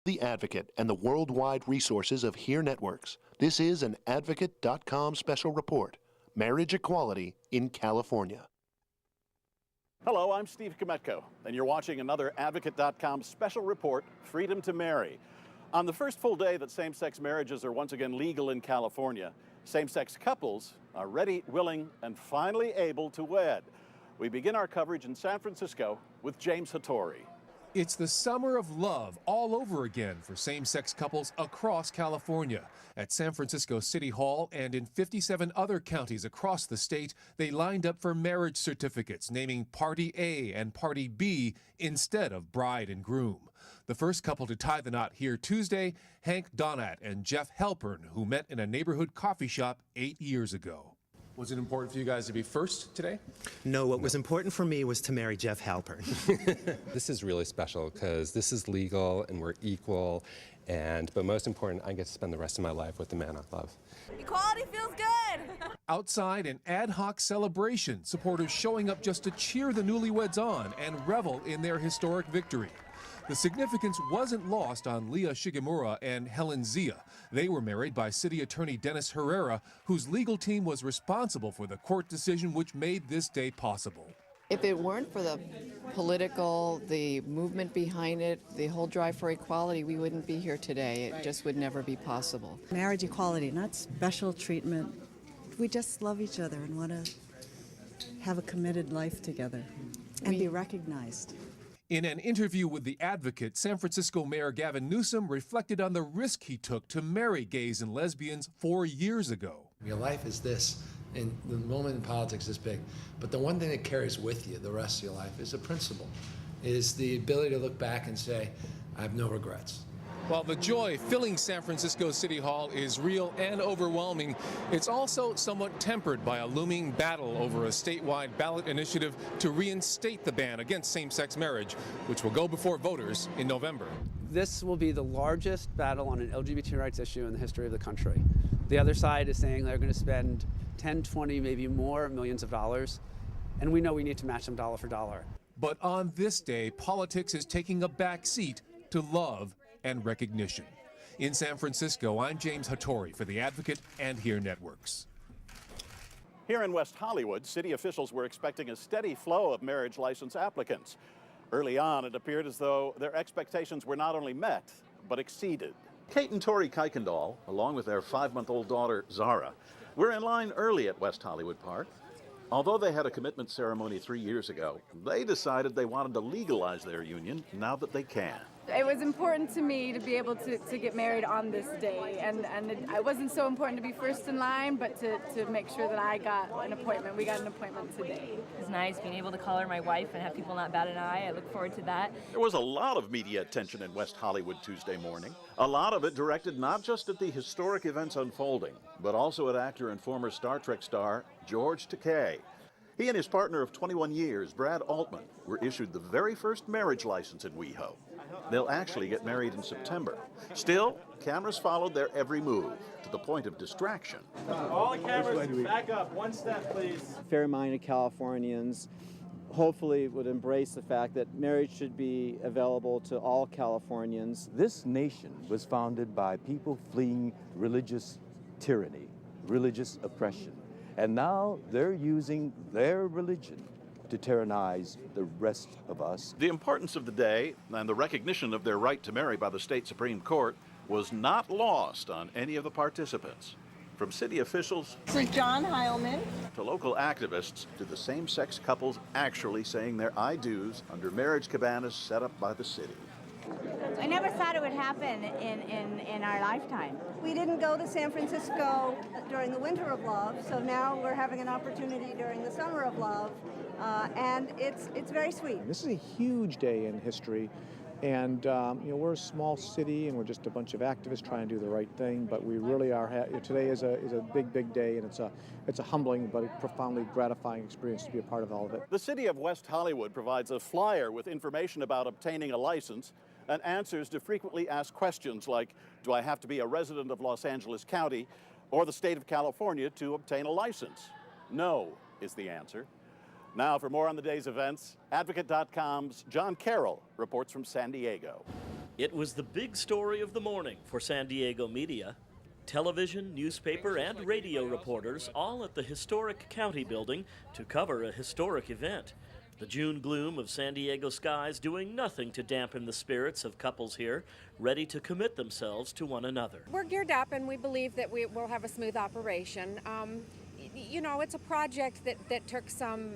The Advocate and the worldwide resources of HEAR Networks. This is an Advocate.com special report. Marriage equality in California. Hello, I'm Steve Kometko, and you're watching another Advocate.com special report, Freedom to Marry. On the first full day that same-sex marriages are once again legal in California, same-sex couples are ready, willing, and finally able to wed. We begin our coverage in San Francisco with James Hattori. It's the summer of love all over again for same-sex couples across California. At San Francisco City Hall and in 57 other counties across the state, they lined up for marriage certificates, naming Party A and Party B instead of bride and groom. The first couple to tie the knot here Tuesday, Hank Donat and Jeff Halpern, who met in a neighborhood coffee shop 8 years ago. Was it important for you guys to be first today? No, what was important for me was to marry Jeff Halpern. This is really special because this is legal and we're equal, but most important, I get to spend the rest of my life with the man I love. Equality feels good! Outside an ad hoc celebration, supporters showing up just to cheer the newlyweds on and revel in their historic victory. The significance wasn't lost on Leah Shigemura and Helen Zia. They were married by City Attorney Dennis Herrera, whose legal team was responsible for the court decision which made this day possible. If it weren't for the political, the movement behind it, the whole drive for equality, we wouldn't be here today. It just would never be possible. Marriage equality, not special treatment. We just love each other and want to have a committed life together and be recognized. In an interview with The Advocate, San Francisco Mayor Gavin Newsom reflected on the risk he took to marry gays and lesbians 4 years ago. Your life is this, and the moment in politics is big. But the one thing that carries with you the rest of your life is a principle, is the ability to look back and say, I have no regrets. While the joy filling San Francisco City Hall is real and overwhelming, it's also somewhat tempered by a looming battle over a statewide ballot initiative to reinstate the ban against same-sex marriage, which will go before voters in November. This will be the largest battle on an LGBT rights issue in the history of the country. The other side is saying they're going to spend 10, 20, maybe more millions of dollars, and we know we need to match them dollar for dollar. But on this day, politics is taking a back seat to love and recognition. In San Francisco, I'm James Hattori for The Advocate and HEAR Networks. Here in West Hollywood, city officials were expecting a steady flow of marriage license applicants. Early on, it appeared as though their expectations were not only met, but exceeded. Kate and Tori Kuykendall, along with their 5-month-old daughter, Zara, were in line early at West Hollywood Park. Although they had a commitment ceremony 3 years ago, they decided they wanted to legalize their union now that they can. It was important to me to be able to get married on this day, and it wasn't so important to be first in line, but to make sure that I got an appointment. We got an appointment today. It's nice being able to call her my wife and have people not bat an eye. I look forward to that. There was a lot of media attention in West Hollywood Tuesday morning. A lot of it directed not just at the historic events unfolding, but also at actor and former Star Trek star George Takei. He and his partner of 21 years, Brad Altman, were issued the very first marriage license in WeHo. They'll actually get married in September. Still, cameras followed their every move, to the point of distraction. All the cameras, back up, one step, please. Fair-minded Californians hopefully would embrace the fact that marriage should be available to all Californians. This nation was founded by people fleeing religious tyranny, religious oppression. And now they're using their religion to tyrannize the rest of us. The importance of the day and the recognition of their right to marry by the state Supreme Court was not lost on any of the participants. From city officials to John Heilman, to local activists, to the same-sex couples actually saying their I do's under marriage cabanas set up by the city. I never thought it would happen in our lifetime. We didn't go to San Francisco during the winter of love, so now we're having an opportunity during the summer of love, and it's very sweet. This is a huge day in history, and we're a small city, and we're just a bunch of activists trying to do the right thing. But we really are. Today is a big day, and it's a humbling but a profoundly gratifying experience to be a part of all of it. The city of West Hollywood provides a flyer with information about obtaining a license and answers to frequently asked questions like, do I have to be a resident of Los Angeles County or the state of California to obtain a license? No is the answer. Now, for more on the day's events, Advocate.com's John Carroll reports from San Diego. It was the big story of the morning for San Diego media. Television, newspaper, and radio reporters all at the historic county building to cover a historic event. The June gloom of San Diego skies doing nothing to dampen the spirits of couples here, ready to commit themselves to one another. We're geared up and we believe that we will have a smooth operation. You know, it's a project that took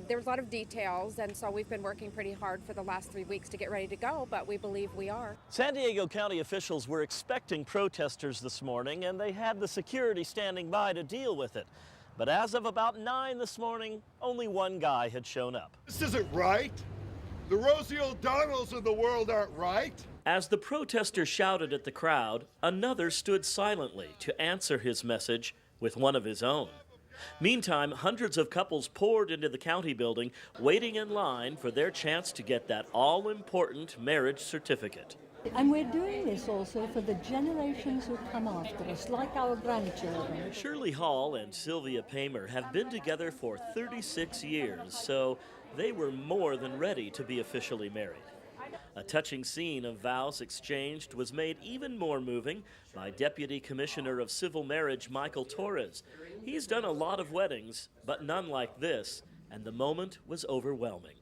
there was a lot of details, and so we've been working pretty hard for the last 3 weeks to get ready to go, but we believe we are. San Diego County officials were expecting protesters this morning, and they had the security standing by to deal with it. But as of about 9 this morning, only one guy had shown up. This isn't right. The Rosie O'Donnells of the world aren't right. As the protester shouted at the crowd, another stood silently to answer his message with one of his own. Meantime, hundreds of couples poured into the county building, waiting in line for their chance to get that all-important marriage certificate. And we're doing this also for the generations who come after us, like our grandchildren. Shirley Hall and Sylvia Paymer have been together for 36 years, so they were more than ready to be officially married. A touching scene of vows exchanged was made even more moving by Deputy Commissioner of Civil Marriage Michael Torres. He's done a lot of weddings, but none like this, and the moment was overwhelming.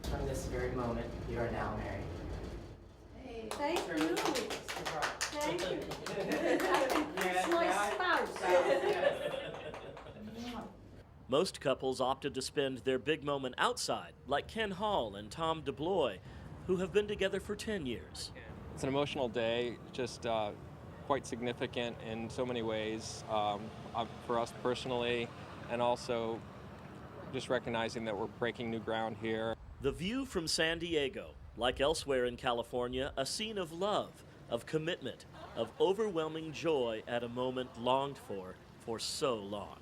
From this very moment, you are now married. Thank you. Thank you. It's my spouse. Most couples opted to spend their big moment outside, like Ken Hall and Tom DeBlois, who have been together for 10 years. It's an emotional day, just quite significant in so many ways for us personally, and also just recognizing that we're breaking new ground here. The view from San Diego, like elsewhere in California, a scene of love, of commitment, of overwhelming joy at a moment longed for so long.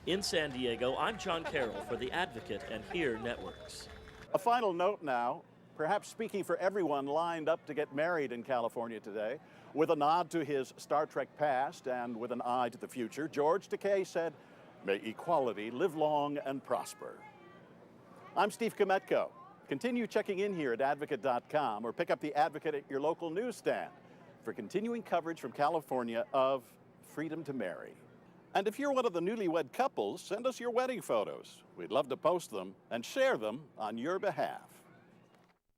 In San Diego, I'm John Carroll for The Advocate and HERE Networks. A final note now, perhaps speaking for everyone lined up to get married in California today, with a nod to his Star Trek past and with an eye to the future, George Takei said, "May equality live long and prosper." I'm Steve Kometko. Continue checking in here at advocate.com or pick up The Advocate at your local newsstand for continuing coverage from California of freedom to marry. And if you're one of the newlywed couples, send us your wedding photos. We'd love to post them and share them on your behalf.